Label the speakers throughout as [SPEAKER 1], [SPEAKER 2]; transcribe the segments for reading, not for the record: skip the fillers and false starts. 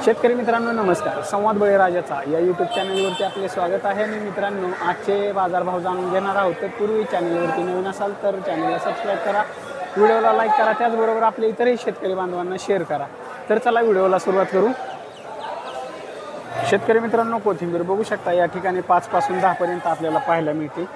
[SPEAKER 1] शेतकरी मित्रांनो नमस्कार. संवाद बळीराजाचा या यूट्यूब चॅनलवरती आपले स्वागत आहे. मी मित्रांनो आजचे बाजारभाव जाणून घेणार आहोत. तर पूर्वी चॅनलवरती नवीन असाल तर चॅनलला सबस्क्राईब करा, व्हिडिओला लाईक करा, त्याचबरोबर आपल्या इतरही शेतकरी बांधवांना शेअर करा. तर चला व्हिडिओला सुरुवात करू. शेतकरी मित्रांनो कोथिंबीर बघू शकता या ठिकाणी 5 पासून 10 पर्यंत आपल्याला पाहायला मिळते.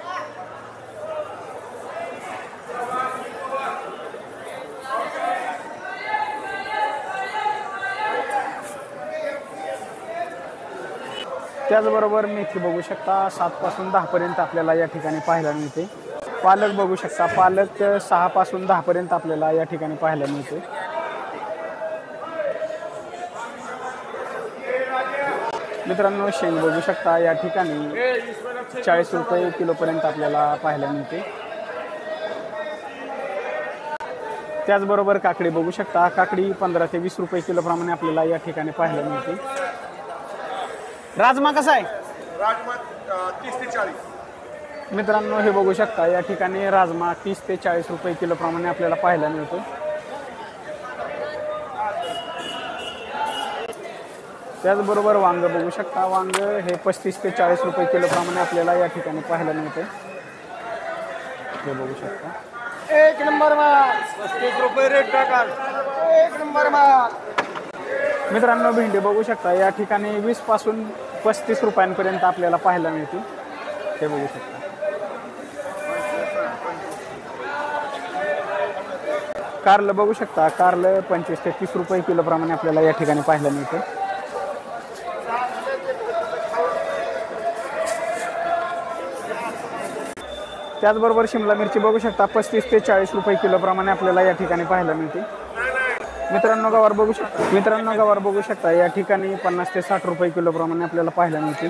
[SPEAKER 1] त्याचबरोबर मेथी बघू शकता 7 पासून 10 पर्यंत आपल्याला या ठिकाणी पाहायला मिळते. पालक बघू शकता, पालक 6 पासून 10 पर्यंत आपल्याला या ठिकाणी पाहायला मिळते. मित्रांनो शेंग बघू शकता या ठिकाणी 40 रुपये किलोपर्यंत आपल्याला पाहायला मिळते. त्याचबरोबर काकडी बघू शकता, काकडी 15 ते 20 रुपये किलोप्रमाणे आपल्याला या ठिकाणी पाहायला मिळते. राजमा कसा आहे?
[SPEAKER 2] राजमा 30 ते 40.
[SPEAKER 1] मित्रांनो हे बघू शकता या ठिकाणी राजमा 30 ते 40 रुपये किलोप्रमाणे आपल्याला पाहायला मिळतो. त्याचबरोबर वांग बघू शकता, वांग हे 35 ते 40 रुपये किलोप्रमाणे आपल्याला या ठिकाणी पाहायला मिळते. हे बघू शकता.
[SPEAKER 2] एक नंबर माल 35 रुपये रेट टाका. एक नंबर माल.
[SPEAKER 1] मित्रांनो भेंडी बघू शकता या ठिकाणी 20 पासून 35 रुपयांपर्यंत आपल्याला पाहायला मिळते. हे बघू शकता. कारलं बघू शकता, कारलं 25 ते 30 रुपये किलोप्रमाणे आपल्याला या ठिकाणी पाहायला मिळते. त्याचबरोबर शिमला मिरची बघू शकता 35 ते 40 रुपये किलोप्रमाणे आपल्याला या ठिकाणी पाहायला मिळते. मित्रांनो गवार बघू शकता या ठिकाणी 50 ते 60 रुपये किलोप्रमाणे आपल्याला पाहायला मिळते.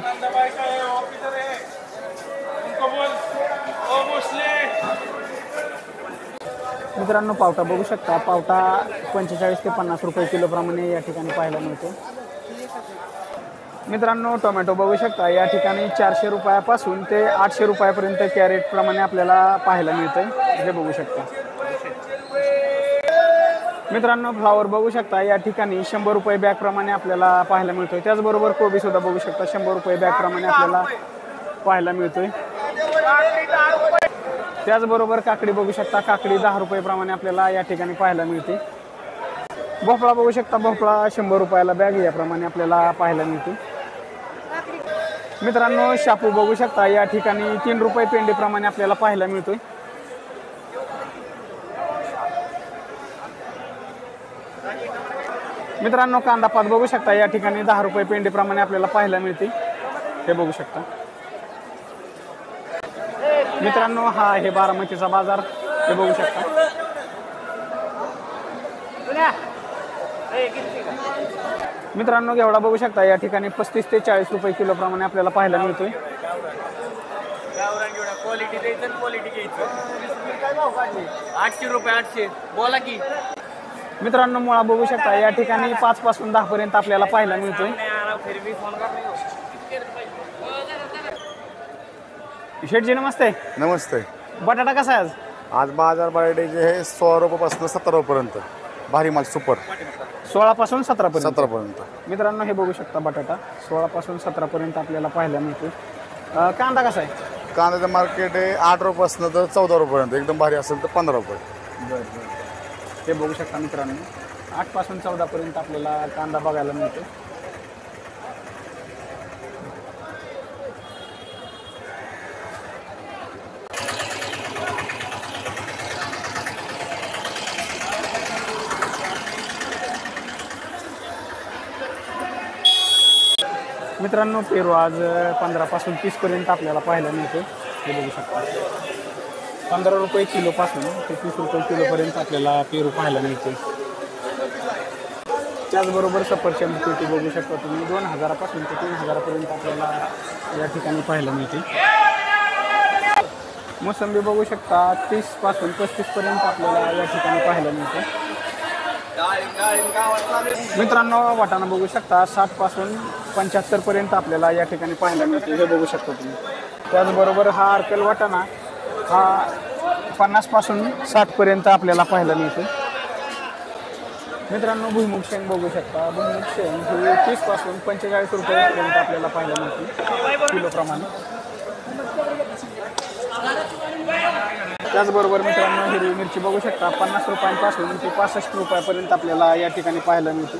[SPEAKER 1] मित्रांनो पावटा बघू शकता, पावटा 45 ते 50 रुपये किलोप्रमाणे या ठिकाणी पाहायला मिळते. मित्रांनो टोमॅटो बघू शकता या ठिकाणी 400 रुपयापासून ते 800 रुपयापर्यंत कॅरेट प्रमाणे आपल्याला पाहायला मिळते. हे बघू शकता. मित्रांनो फ्लावर बघू शकता या ठिकाणी 100 रुपये बॅग प्रमाणे आपल्याला पाहायला मिळतोय. त्याचबरोबर कोबी सुद्धा बघू शकता 100 रुपये बॅग प्रमाणे आपल्याला पाहायला मिळतोय. त्याचबरोबर काकडी बघू शकता, काकडी 10 रुपये प्रमाणे आपल्याला या ठिकाणी पाहायला मिळते. भोपळा बघू शकता, भोपळा 100 रुपयाला बॅग याप्रमाणे आपल्याला पाहायला मिळते. मित्रांनो शापू बघू शकता या ठिकाणी 3 रुपये पेंडीप्रमाणे आपल्याला पाहायला मिळतोय. मित्रांनो कांदा पात बघू शकता या ठिकाणी 10 रुपये पेंडीप्रमाणे आपल्याला पाहायला मिळते. हे बघू शकता. मित्रांनो हा आहे बारामतीचा बाजार. हे बघू शकता. मित्रांनो घेवडा बघू शकता या ठिकाणी 35 ते 40 रुपये किलोप्रमाणे आपल्याला पाहायला मिळतोय.
[SPEAKER 3] क्वालिटी द्यायचं, क्वालिटी घ्यायचं. 800 रुपये 800 बोला की.
[SPEAKER 1] मित्रांनो मुळा बघू शकता या ठिकाणी 5 पासून 10 पर्यंत आपल्याला पाहायला मिळतोय. शेठजी नमस्ते.
[SPEAKER 2] नमस्ते.
[SPEAKER 1] बटाटा कसा आहे आज?
[SPEAKER 2] आज बाजार बटाट्याचे हे 16 रुपयापासून 17 रुपयापर्यंत भारी माल सुपर.
[SPEAKER 1] 16 पासून 17 पर्यंत.
[SPEAKER 2] 17 पर्यंत.
[SPEAKER 1] मित्रांनो हे बघू शकता बटाटा 16 पासून 17 पर्यंत आपल्याला पाहायला मिळतो. कांदा कसा आहे?
[SPEAKER 2] कांद्याचं मार्केट आहे 8 रुपयापासून तर 14 रुपयापर्यंत. एकदम भारी असेल तर 15 रुपये.
[SPEAKER 1] हे बघू शकता मित्रांनो 8 पासून 14 पर्यंत आपल्याला कांदा बघायला मिळतो. मित्रांनो पेरू आज 15 पासून 30 पर्यंत आपल्याला पाहायला मिळतो. हे बघू शकता 15 रुपये किलोपासून ते 30 रुपये किलोपर्यंत आपल्याला पेरू पाहायला मिळते. त्याचबरोबर सफरचंद पेटी बघू शकता तुम्ही 2000 पासून ते 3000 पर्यंत आपल्याला या ठिकाणी पाहायला मिळते. मोसंबी बघू शकता 30 पासून 35 पर्यंत आपल्याला या ठिकाणी पाहायला मिळते. मित्रांनो वाटाणा बघू शकता 60 पासून 75 पर्यंत आपल्याला या ठिकाणी पाहायला मिळते. हे बघू शकता तुम्ही. त्याचबरोबर हा अर्कल वाटाणा हा 50 पासून 60 पर्यंत आपल्याला पाहायला मिळतो. मित्रांनो भुईमुग शेंग बघू शकता. भुईमुग शेंग ही 30 पासून 45 रुपयापर्यंत आपल्याला पाहायला मिळते किलोप्रमाणे. त्याचबरोबर मित्रांनो हिरवी मिरची बघू शकता 50 रुपयांपासून ते 65 रुपयापर्यंत आपल्याला या ठिकाणी पाहायला मिळते.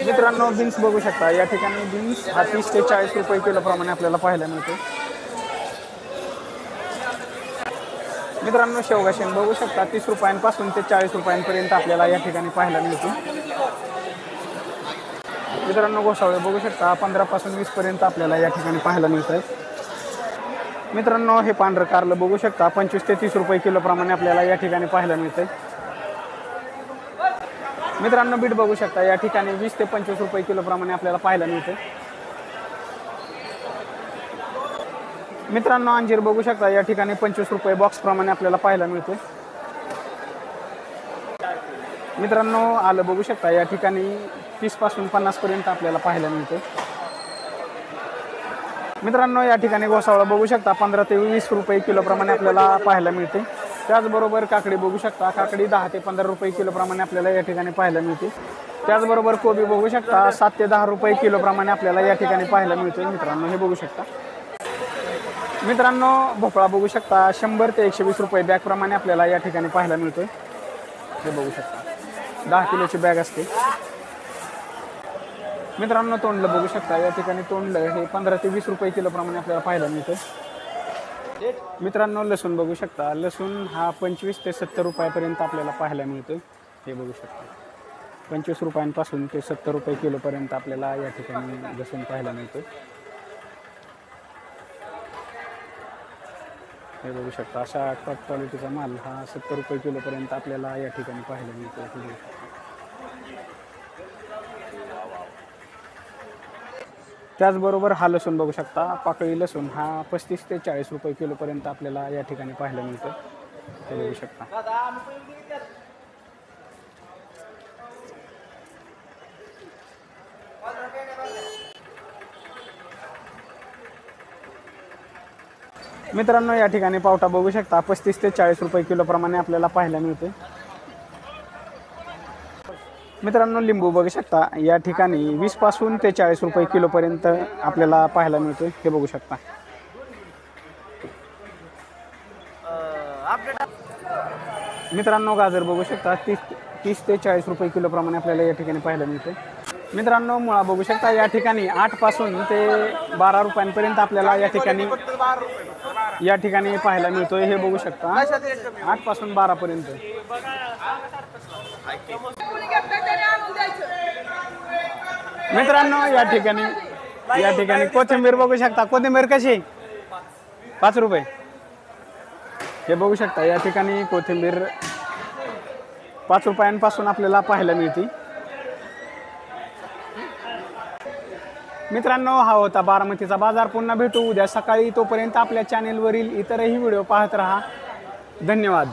[SPEAKER 1] मित्रांनो बीन्स बघू शकता. या ठिकाणी बीन्स हा 30 ते 40 रुपये किलोप्रमाणे आपल्याला पाहायला मिळते. मित्रांनो शेवगा शेंग बघू शकता 30 रुपयांपासून ते 40 रुपयांपर्यंत आपल्याला या ठिकाणी पाहायला मिळते. मित्रांनो घोसावळे बघू शकता 15 पासून 20 पर्यंत आपल्याला या ठिकाणी पाहायला मिळत आहे. मित्रांनो हे पांढरं कारलं बघू शकता 25 ते 30 रुपये किलोप्रमाणे आपल्याला या ठिकाणी पाहायला मिळते. मित्रांनो बीट बघू शकता या ठिकाणी 20 ते 25 रुपये किलोप्रमाणे आपल्याला पाहायला मिळते. मित्रांनो अंजीर बघू शकता या ठिकाणी 25 रुपये बॉक्स प्रमाणे आपल्याला पाहायला मिळते. मित्रांनो आलं बघू शकता या ठिकाणी 30 पासून 50 पर्यंत आपल्याला पाहायला मिळते. मित्रांनो या ठिकाणी घोसावळा बघू शकता 15 ते 20 रुपये किलोप्रमाणे आपल्याला पाहायला मिळते. त्याचबरोबर काकडी बघू शकता. काकडी 10 ते 15 रुपये किलोप्रमाणे आपल्याला या ठिकाणी पाहायला मिळते. त्याचबरोबर कोबी बघू शकता 7 ते 10 रुपये किलोप्रमाणे आपल्याला या ठिकाणी पाहायला मिळते. मित्रांनो हे बघू शकता. मित्रांनो भोपळा बघू शकता 100 ते 120 रुपये बॅगप्रमाणे आपल्याला या ठिकाणी पाहायला मिळतोय. हे बघू शकता 10 किलोची बॅग असते. मित्रांनो तोंडलं बघू शकता. या ठिकाणी तोंडलं हे 15 ते 20 रुपये किलोप्रमाणे आपल्याला पाहायला मिळतं. मित्रांनो लसूण बघू शकता. लसूण हा 25 ते 70 रुपयापर्यंत आपल्याला पाहायला मिळतो. हे बघू शकता 25 रुपयांपासून ते 70 रुपये किलोपर्यंत आपल्याला या ठिकाणी लसूण पाहायला मिळतो. हे बघू शकता अशा टॉप क्वालिटीचा माल हा 70 रुपये किलोपर्यंत आपल्याला या ठिकाणी पाहायला मिळतो. त्याचबरोबर हा लसूण बघू शकता. पाकळी लसूण हा 35 ते 40 रुपये किलोपर्यंत आपल्याला या ठिकाणी पाहायला मिळतो. हे बघू शकता. मित्रांनो या ठिकाणी पावटा बघू शकता 35 ते 40 रुपये किलोप्रमाणे आपल्याला पाहायला मिळते. मित्रांनो लिंबू बघू शकता. या ठिकाणी 20 पासून ते 40 रुपये किलोपर्यंत आपल्याला पाहायला मिळते. हे बघू शकता. मित्रांनो गाजर बघू शकता 30 ते 40 रुपये किलोप्रमाणे आपल्याला या ठिकाणी पाहायला मिळते. मित्रांनो मुळा बघू शकता. या ठिकाणी 8 पासून ते 12 रुपयांपर्यंत आपल्याला या ठिकाणी पाहायला मिळतोय. हे बघू शकता 8 पासून 12 पर्यंत. मित्रांनो या ठिकाणी कोथिंबीर बघू शकता. कोथिंबीर कशी 5 रुपये. हे बघू शकता. या ठिकाणी कोथिंबीर 5 रुपयांपासून आपल्याला पाहायला मिळते. मित्रांनो हा होता बारामतीचा बाजार. पुन्हा भेटू उद्या सकाळी. तोपर्यंत आपल्या चॅनेलवरील इतरही व्हिडिओ पाहत रहा. धन्यवाद.